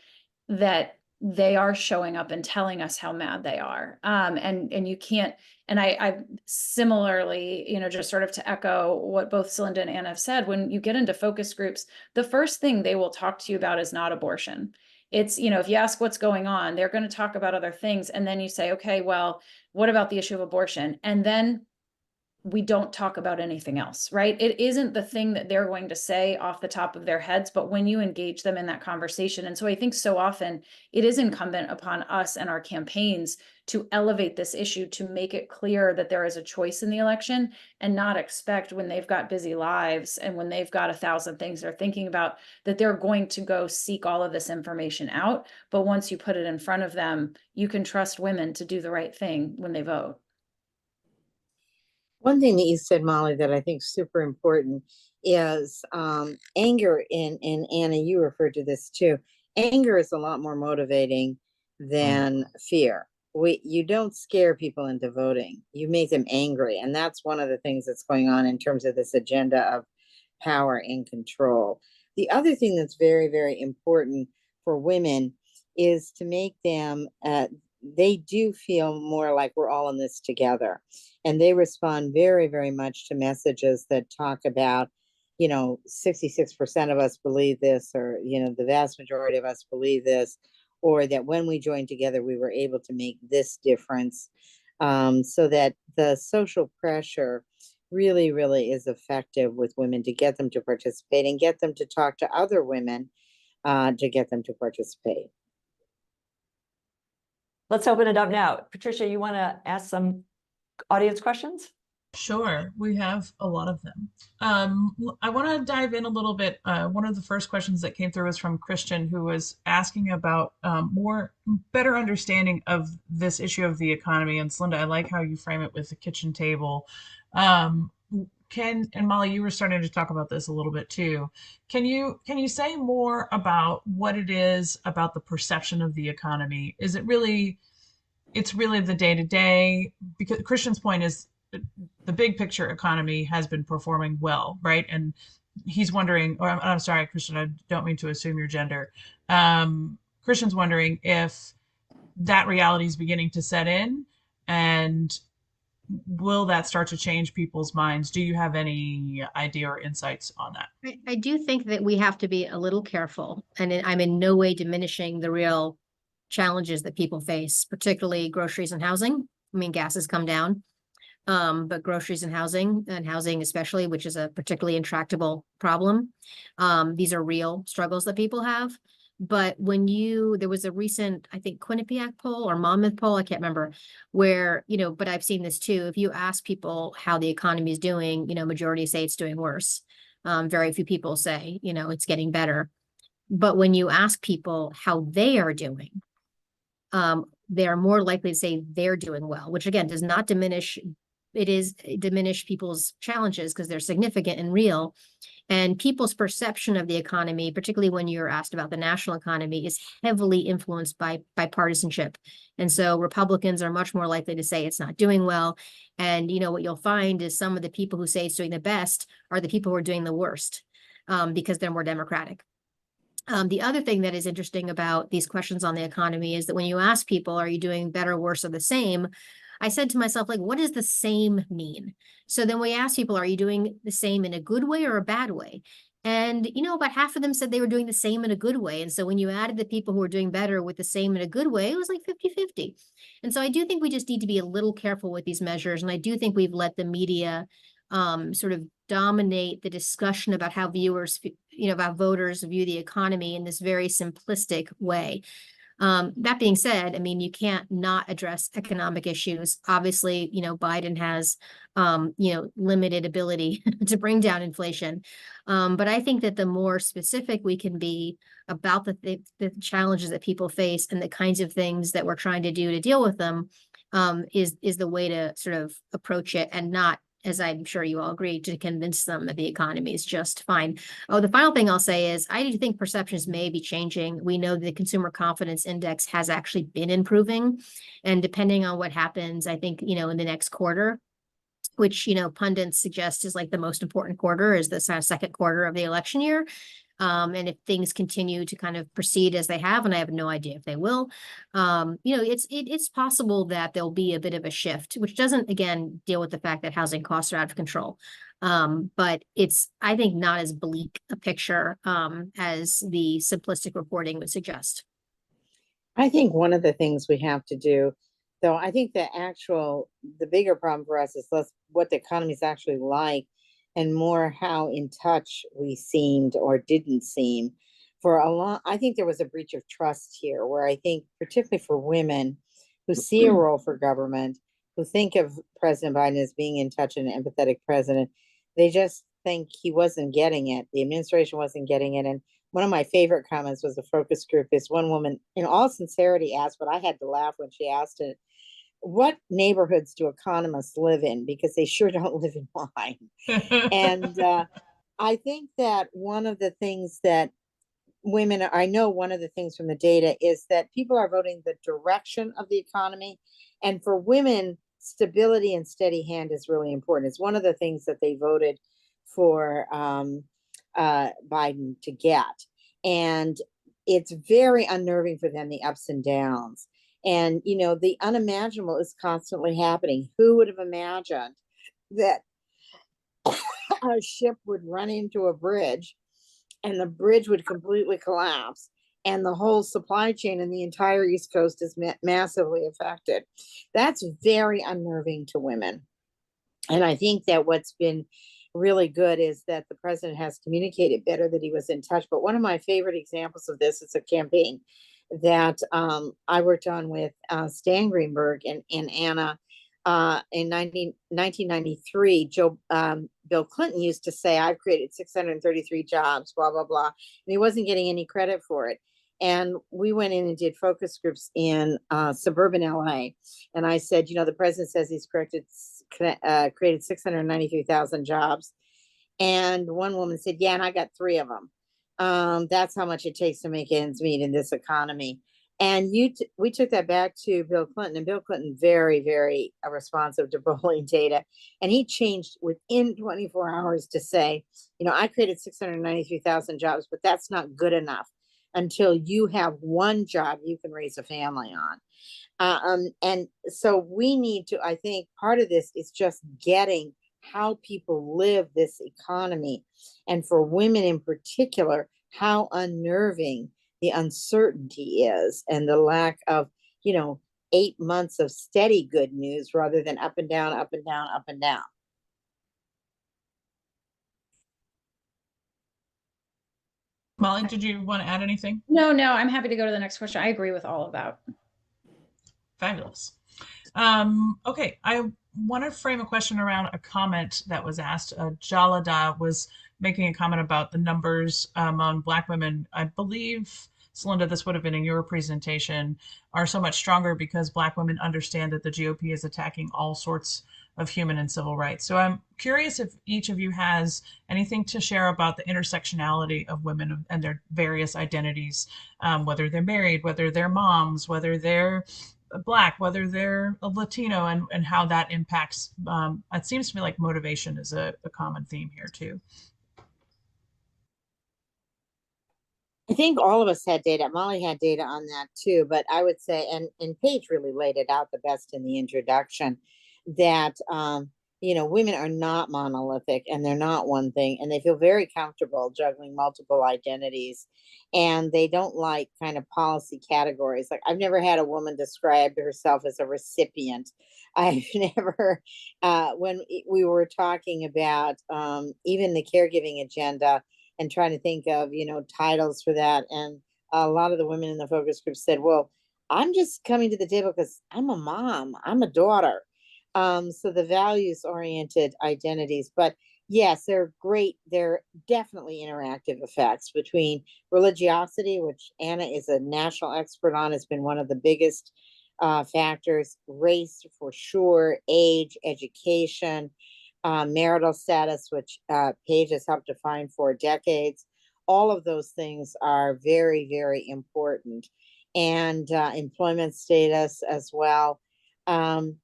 that they are showing up and telling us how mad they are. And you can't, and I similarly, just sort of to echo what both Celinda and Anna have said, when you get into focus groups, the first thing they will talk to you about is not abortion. It's, if you ask what's going on, they're going to talk about other things. And then you say, okay, well, what about the issue of abortion? And then we don't talk about anything else, right? It isn't the thing that they're going to say off the top of their heads, but when you engage them in that conversation. And so I think so often it is incumbent upon us and our campaigns to elevate this issue, to make it clear that there is a choice in the election and not expect when they've got busy lives and when they've got 1,000 things they're thinking about, that they're going to go seek all of this information out. But once you put it in front of them, you can trust women to do the right thing when they vote. One thing that you said, Molly, that I think is super important is anger. And Anna, you referred to this too. Anger is a lot more motivating than fear. You don't scare people into voting. You make them angry. And that's one of the things that's going on in terms of this agenda of power and control. The other thing that's very, very important for women is to make them, they do feel more like we're all in this together. And they respond very, very much to messages that talk about, 66% of us believe this, or, the vast majority of us believe this, or that when we joined together, we were able to make this difference. So that the social pressure really, really is effective with women to get them to participate and get them to talk to other women to get them to participate. Let's open it up now. Patricia, you want to ask some audience questions? Sure, we have a lot of them. I want to dive in a little bit. One of the first questions that came through was from Christian, who was asking about better understanding of this issue of the economy. And Celinda, I like how you frame it with the kitchen table. And Molly, you were starting to talk about this a little bit too. Can you say more about what it is about the perception of the economy? Is it really, it's really the day to day? Because Christian's point is the big picture economy has been performing well, right? And he's wondering, or I'm sorry, Christian, I don't mean to assume your gender. Christian's wondering if that reality is beginning to set in, and will that start to change people's minds? Do you have any idea or insights on that? I do think that we have to be a little careful, and I'm in no way diminishing the real challenges that people face, particularly groceries and housing. I mean, gas has come down, but groceries and housing especially, which is a particularly intractable problem. These are real struggles that people have. But there was a recent, I think, Quinnipiac poll or Monmouth poll, I can't remember, where, but I've seen this too. If you ask people how the economy is doing, majority say it's doing worse. Very few people say, it's getting better. But when you ask people how they are doing, they're more likely to say they're doing well, which again does not diminish, diminish people's challenges because they're significant and real. And people's perception of the economy, particularly when you're asked about the national economy, is heavily influenced by partisanship. And so Republicans are much more likely to say it's not doing well. And what you'll find is some of the people who say it's doing the best are the people who are doing the worst, because they're more Democratic. The other thing that is interesting about these questions on the economy is that when you ask people, are you doing better, worse, or the same? I said to myself, like, what does the same mean? So then we asked people, are you doing the same in a good way or a bad way? And, about half of them said they were doing the same in a good way. And so when you added the people who were doing better with the same in a good way, it was like 50-50. And so I do think we just need to be a little careful with these measures. And I do think we've let the media sort of dominate the discussion about how viewers, about voters view the economy in this very simplistic way. That being said, I mean, you can't not address economic issues. Obviously, Biden has, limited ability to bring down inflation. But I think that the more specific we can be about the challenges that people face and the kinds of things that we're trying to do to deal with them, is the way to sort of approach it, and not, as I'm sure you all agree, to convince them that the economy is just fine. Oh, the final thing I'll say is I do think perceptions may be changing. We know the consumer confidence index has actually been improving. And depending on what happens, I think, in the next quarter, which, pundits suggest is like the most important quarter, is the second quarter of the election year. And if things continue to kind of proceed as they have, and I have no idea if they will, it's possible that there'll be a bit of a shift, which doesn't, again, deal with the fact that housing costs are out of control. But it's, I think, not as bleak a picture as the simplistic reporting would suggest. I think one of the things we have to do, though, I think the bigger problem for us is less what the economy is actually like and more how in touch we seemed or didn't seem for a long. I think there was a breach of trust here where I think, particularly for women who see a role for government, who think of President Biden as being in touch and an empathetic president, they just think he wasn't getting it. The administration wasn't getting it. And one of my favorite comments was a focus group. This one woman, in all sincerity, asked, but I had to laugh when she asked it, what neighborhoods do economists live in? Because they sure don't live in mine. And I think that one of the things that I know one of the things from the data is that people are voting the direction of the economy. And for women, stability and steady hand is really important. It's one of the things that they voted for Biden to get. And it's very unnerving for them, the ups and downs. And, the unimaginable is constantly happening. Who would have imagined that a ship would run into a bridge and the bridge would completely collapse and the whole supply chain in the entire East Coast is massively affected? That's very unnerving to women. And I think that what's been really good is that the president has communicated better that he was in touch. But one of my favorite examples of this is a campaign that I worked on with Stan Greenberg and Anna in 1993. Bill Clinton used to say, I've created 633 jobs, blah, blah, blah. And he wasn't getting any credit for it. And we went in and did focus groups in suburban LA. And I said, the president says he's created 693,000 jobs. And one woman said, yeah, and I got 3 of them. That's how much it takes to make ends meet in this economy. And we took that back to Bill Clinton, and Bill Clinton very, very responsive to polling data. And he changed within 24 hours to say, I created 693,000 jobs, but that's not good enough until you have one job you can raise a family on. And so we need to, I think part of this is just getting how people live this economy. And for women in particular, how unnerving the uncertainty is and the lack of, 8 months of steady good news rather than up and down, up and down, up and down. Molly, did you want to add anything? No, I'm happy to go to the next question. I agree with all of that. Fabulous. Okay, I want to frame a question around a comment that was asked. Jalada was making a comment about the numbers among Black women. I believe, Celinda, this would have been in your presentation, are so much stronger because Black women understand that the GOP is attacking all sorts of human and civil rights. So I'm curious if each of you has anything to share about the intersectionality of women and their various identities, whether they're married, whether they're moms, whether they're Black, whether they're a Latino, and how that impacts. It seems to me like motivation is a common theme here too. I think all of us had data. Molly had data on that too, but I would say, and Paige really laid it out the best in the introduction, that women are not monolithic and they're not one thing, and they feel very comfortable juggling multiple identities, and they don't like kind of policy categories. Like, I've never had a woman describe herself as a recipient. I've never, when we were talking about even the caregiving agenda, and trying to think of, titles for that. And a lot of the women in the focus group said, well, I'm just coming to the table because I'm a mom, I'm a daughter. So the values oriented identities, but yes, they're great. They're definitely interactive effects between religiosity, which Anna is a national expert on, has been one of the biggest factors, race for sure, age, education, marital status, which Paige has helped define for decades. All of those things are very, very important, and employment status as well. And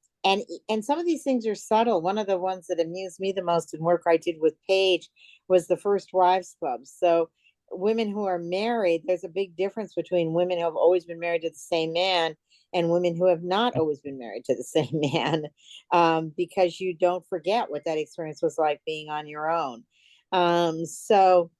some of these things are subtle. One of the ones that amused me the most in work I did with Paige was the First Wives Club. So women who are married, there's a big difference between women who have always been married to the same man and women who have not always been married to the same man, because you don't forget what that experience was like being on your own. So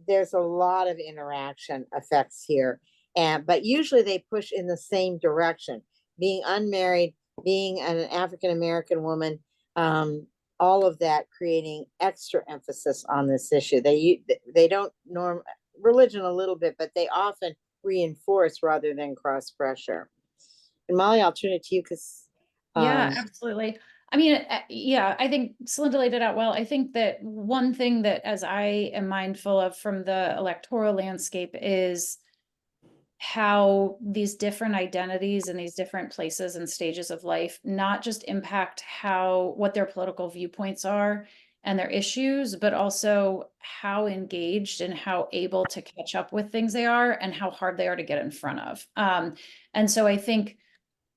there's a lot of interaction effects here, but usually they push in the same direction. Being unmarried, being an African American woman, all of that creating extra emphasis on this issue. They don't norm religion a little bit, but they often reinforce rather than cross pressure. And Molly, I'll turn it to you because Yeah, absolutely. I mean, yeah, I think Celinda laid it out well. I think that one thing that, as I am mindful of from the electoral landscape, is how these different identities and these different places and stages of life not just impact what their political viewpoints are and their issues, but also how engaged and how able to catch up with things they are and how hard they are to get in front of. And so I think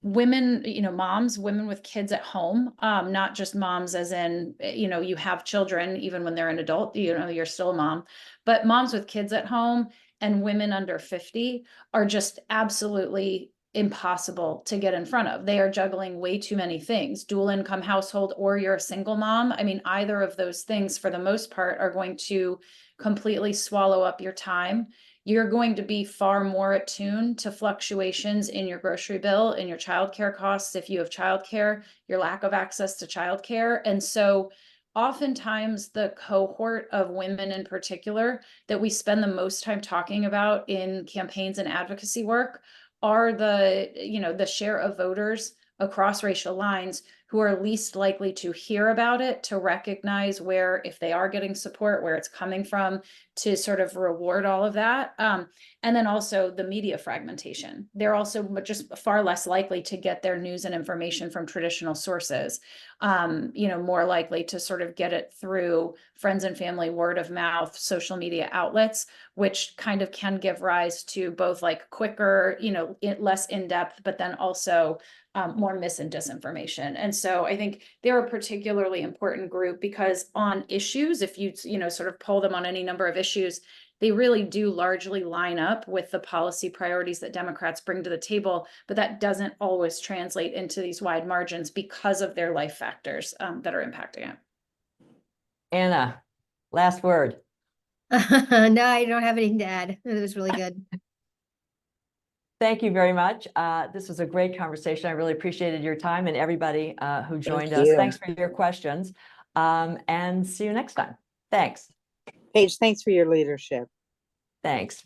women, moms, women with kids at home, not just moms as in, you have children, even when they're an adult, you're still a mom, but moms with kids at home and women under 50 are just absolutely impossible to get in front of. They are juggling way too many things, dual income household, or you're a single mom. I mean, either of those things for the most part are going to completely swallow up your time. You're going to be far more attuned to fluctuations in your grocery bill, in your childcare costs, if you have childcare, your lack of access to childcare. And so oftentimes the cohort of women in particular that we spend the most time talking about in campaigns and advocacy work are the share of voters across racial lines who are least likely to hear about it, to recognize where, if they are getting support, where it's coming from, to sort of reward all of that. And then also the media fragmentation. They're also just far less likely to get their news and information from traditional sources, more likely to sort of get it through friends and family, word of mouth, social media outlets, which kind of can give rise to both like quicker, less in-depth, but then also more mis and disinformation. And so I think they're a particularly important group because on issues, if you sort of poll them on any number of issues, they really do largely line up with the policy priorities that Democrats bring to the table, but that doesn't always translate into these wide margins because of their life factors that are impacting it. Anna, last word. No, I don't have anything to add. It was really good. Thank you very much. This was a great conversation. I really appreciated your time and everybody who joined us. Thanks for your questions, and see you next time. Thanks. Paige, thanks for your leadership. Thanks.